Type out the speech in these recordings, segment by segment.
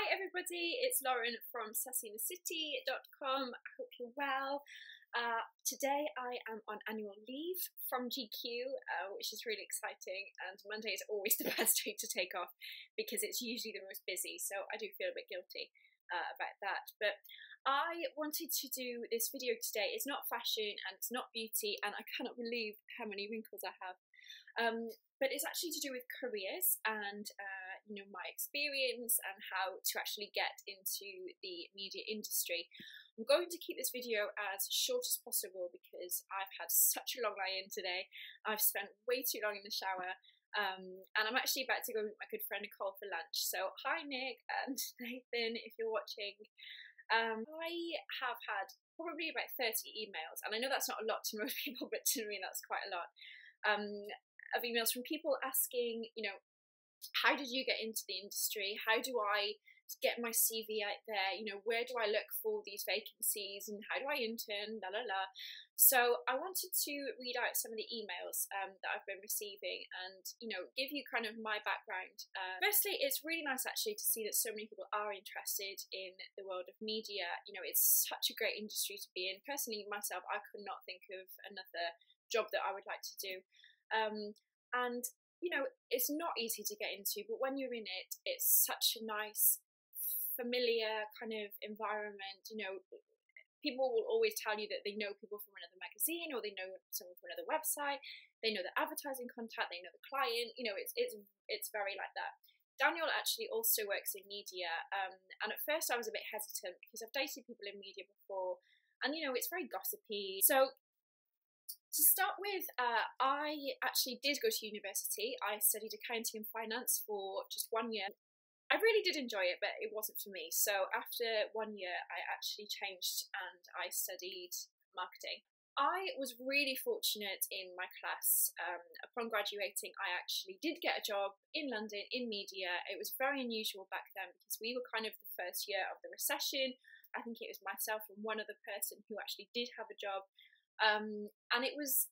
Hi everybody, it's Lauren from sassyinthecity.com. I hope you're well. Today I am on annual leave from GQ, which is really exciting, and Monday is always the best day to take off because it's usually the most busy, so I do feel a bit guilty about that. But I wanted to do this video today. It's not fashion and it's not beauty, and I cannot believe how many wrinkles I have. But it's actually to do with careers and my experience and how to actually get into the media industry. I'm going to keep this video as short as possible because I've had such a long lie-in today. I've spent way too long in the shower, and I'm actually about to go with my good friend Nicole for lunch. So hi Nick and Nathan, if you're watching. I have had probably about 30 emails, and I know that's not a lot to most people, but to me that's quite a lot. Of emails from people asking, how did you get into the industry? How do I get my CV out there? Where do I look for these vacancies, and how do I intern? La la la. So I wanted to read out some of the emails that I've been receiving, and give you kind of my background. Firstly, it's really nice actually to see that so many people are interested in the world of media. It's such a great industry to be in. Personally, myself, I could not think of another job that I would like to do. And it's not easy to get into, but when you're in it, it's such a nice, familiar kind of environment. People will always tell you that they know people from another magazine, or they know someone from another website. They know the advertising contact, they know the client. It's very like that. Daniel actually also works in media, and at first I was a bit hesitant because I've dated people in media before, and it's very gossipy. So to start with, I actually did go to university. I studied accounting and finance for just 1 year. I really did enjoy it, but it wasn't for me. So after 1 year, I actually changed and I studied marketing. I was really fortunate in my class. Upon graduating, I actually did get a job in London in media. It was very unusual back then because we were kind of the first year of the recession. I think it was myself and one other person who actually did have a job. And it was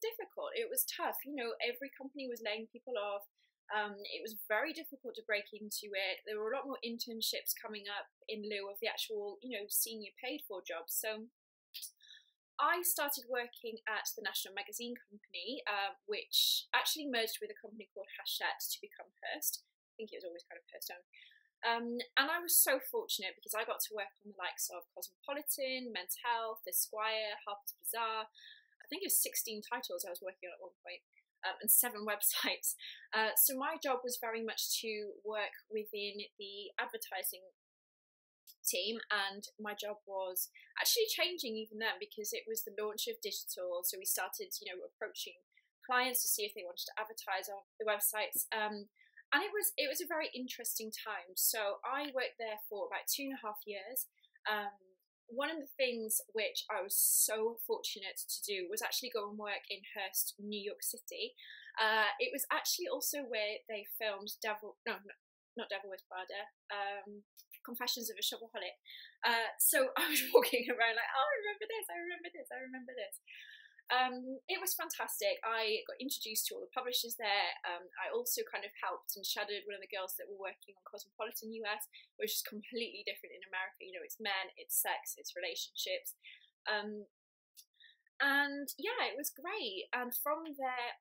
difficult. It was tough. Every company was laying people off. It was very difficult to break into it. There were a lot more internships coming up in lieu of the actual, senior paid for jobs. So I started working at the National Magazine Company, which actually merged with a company called Hachette to become Hearst. I think it was always kind of Hearst owned. And I was so fortunate because I got to work on the likes of Cosmopolitan, Men's Health, Esquire, Harper's Bazaar. I think it was 16 titles I was working on at one point, and 7 websites. So my job was very much to work within the advertising team, and my job was actually changing even then because it was the launch of digital. So we started, approaching clients to see if they wanted to advertise on the websites. And it was a very interesting time. So I worked there for about 2.5 years. One of the things which I was so fortunate to do was actually go and work in Hearst, New York City. It was actually also where they filmed not Devil Wears Prada, Confessions of a Shopaholic. So I was walking around like, oh, I remember this, I remember this, I remember this. It was fantastic. I got introduced to all the publishers there. I also kind of helped and shadowed one of the girls that were working on Cosmopolitan US, which is completely different in America. It's men, it's sex, it's relationships. And yeah, it was great. And from there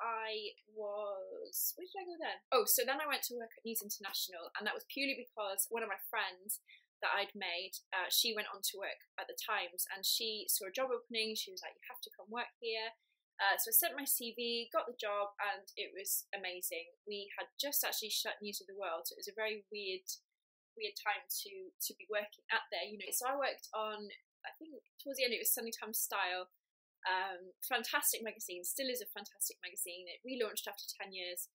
where did I go then? Oh, so then I went to work at News International, and that was purely because one of my friends that I'd made, she went on to work at the Times, and she saw a job opening. She was like, you have to come work here. So I sent my CV, got the job, and it was amazing. We had just actually shut News of the World, so it was a very weird time to be working at there. So I worked on, I think towards the end it was Sunday Times Style. Fantastic magazine, still is a fantastic magazine. It relaunched after 10 years.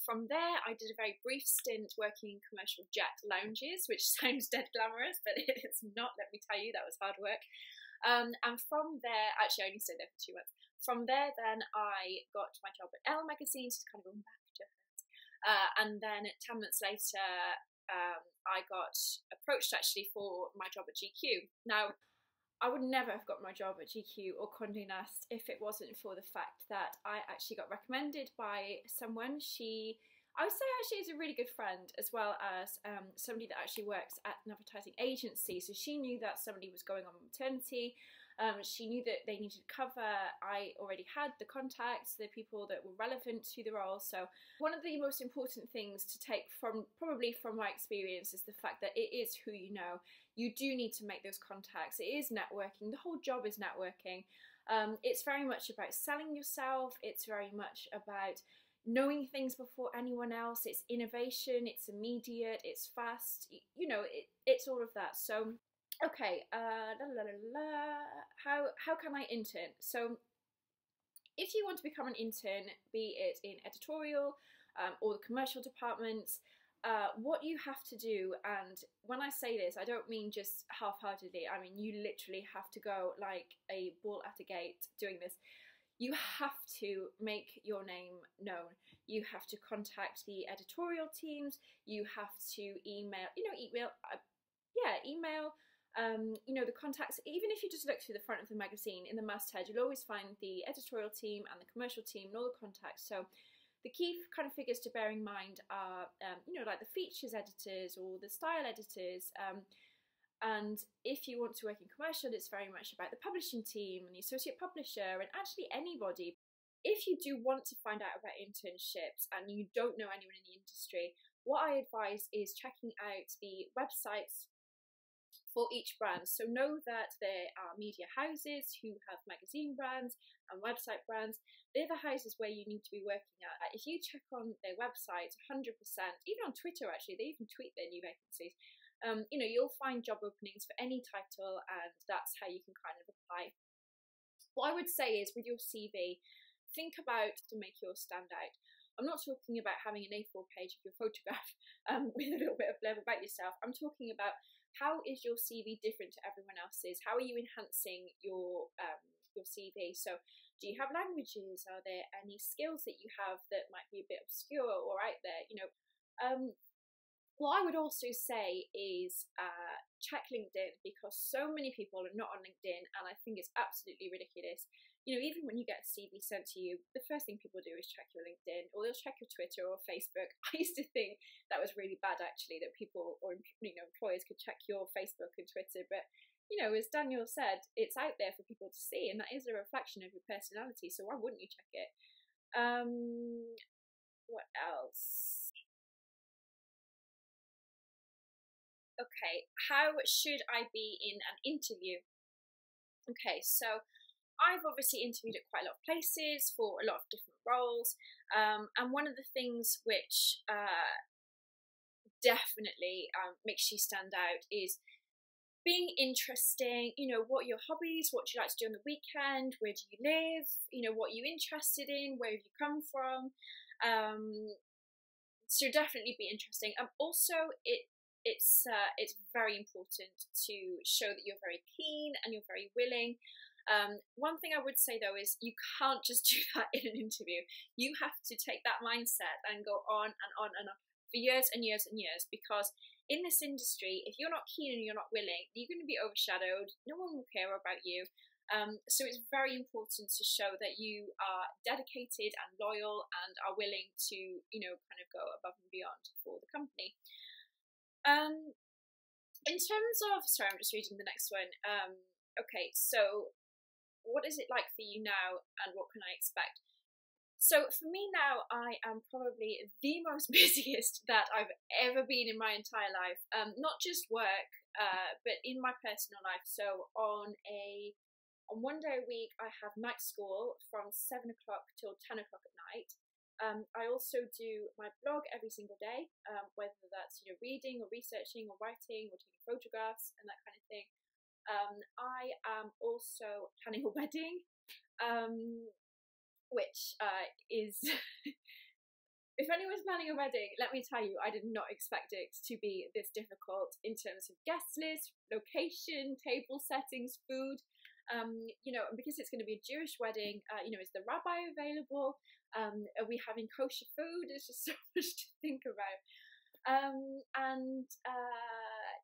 From there, I did a very brief stint working in commercial jet lounges, which sounds dead glamorous, but it's not, let me tell you, that was hard work. And from there, actually I only stayed there for 2 months. From there, then I got my job at Elle magazine, so kind of going back to her. And then 10 months later, I got approached actually for my job at GQ. Now, I would never have got my job at GQ or Condé Nast if it wasn't for the fact that I actually got recommended by someone. She I would say actually is a really good friend, as well as somebody that actually works at an advertising agency. So she knew that somebody was going on maternity. She knew that they needed cover. I already had the contacts, the people that were relevant to the role. So one of the most important things to take from my experience is the fact that it is who you know. You do need to make those contacts. It is networking. The whole job is networking. It's very much about selling yourself. It's very much about knowing things before anyone else. It's innovation. It's immediate. It's fast. You know, it's all of that. So okay, how can I intern? So if you want to become an intern, be it in editorial or the commercial departments, what you have to do, and when I say this, I don't mean just half-heartedly, I mean you literally have to go like a bull at a gate doing this. You have to make your name known. You have to contact the editorial teams. You have to email, email. You know, the contacts. Even if you just look through the front of the magazine in the masthead, you'll always find the editorial team and the commercial team and all the contacts. So the key kind of figures to bear in mind are, like the features editors or the style editors. And if you want to work in commercial, it's very much about the publishing team and the associate publisher and actually anybody. If you do want to find out about internships and you don't know anyone in the industry, what I advise is checking out the websites for each brand. So know that there are media houses who have magazine brands and website brands. They're the houses where you need to be working at. If you check on their websites 100%, even on Twitter actually, they even tweet their new vacancies. You'll find job openings for any title, and that's how you can kind of apply. What I would say is with your CV, think about to make yours stand out. I'm not talking about having an A4 page of your photograph with a little bit of blurb about yourself. I'm talking about how is your CV different to everyone else's? How are you enhancing your CV? So do you have languages? Are there any skills that you have that might be a bit obscure or out there? What I would also say is check LinkedIn, because so many people are not on LinkedIn, and I think it's absolutely ridiculous. Even when you get a CV sent to you, the first thing people do is check your LinkedIn, or they'll check your Twitter or Facebook. I used to think that was really bad, actually, that people or employers could check your Facebook and Twitter. But as Daniel said, it's out there for people to see, and that is a reflection of your personality. So why wouldn't you check it? What else? Okay, how should I be in an interview? Okay, so I've obviously interviewed at quite a lot of places for a lot of different roles, and one of the things which definitely makes you stand out is being interesting. What are your hobbies? What do you like to do on the weekend? Where do you live? What are you interested in? Where have you come from? So definitely be interesting. Also, it's very important to show that you're very keen and you're very willing. One thing I would say though is you can't just do that in an interview. You have to take that mindset and go on and on and on for years and years and years, because in this industry, if you're not keen and you're not willing, you're going to be overshadowed. No one will care about you. So it's very important to show that you are dedicated and loyal and are willing to, kind of go above and beyond for the company. In terms of, sorry, I'm just reading the next one. Okay, so what is it like for you now, and what can I expect? So for me now, I am probably the most busiest that I've ever been in my entire life. Not just work, but in my personal life. So on one day a week, I have night school from 7 o'clock till 10 o'clock at night. I also do my blog every single day, whether that's reading or researching or writing or taking photographs and that kind of thing. I am also planning a wedding, which is if anyone's planning a wedding, let me tell you, I did not expect it to be this difficult in terms of guest list, location, table settings, food. Because it's going to be a Jewish wedding, is the rabbi available? Are we having kosher food? There's just so much to think about.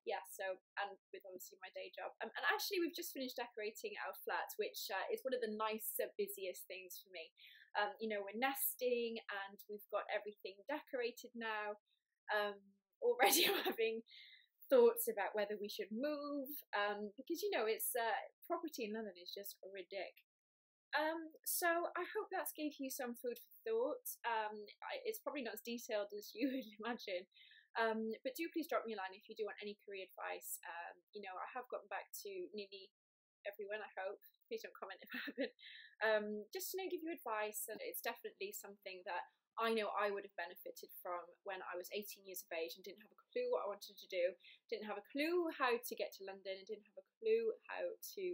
yeah, so, and with obviously my day job. And actually, we've just finished decorating our flat, which is one of the nicer, busiest things for me. We're nesting and we've got everything decorated now. Already I'm having thoughts about whether we should move, because it's property in London is just ridiculous. So I hope that's gave you some food for thought. It's probably not as detailed as you would imagine, but do please drop me a line if you do want any career advice. I have gotten back to nearly everyone, I hope. Please don't comment if I haven't. Just to give you advice, and it's definitely something that I know I would have benefited from when I was 18 years of age and didn't have a clue what I wanted to do, didn't have a clue how to get to London, and didn't have a clue how to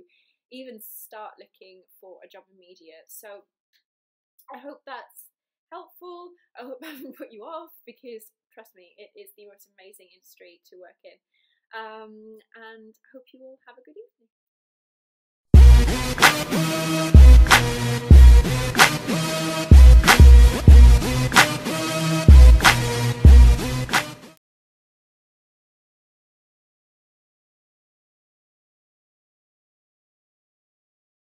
even start looking for a job in media. So I hope that's helpful. I hope I haven't put you off, because trust me, it is the most amazing industry to work in. And I hope you all have a good evening.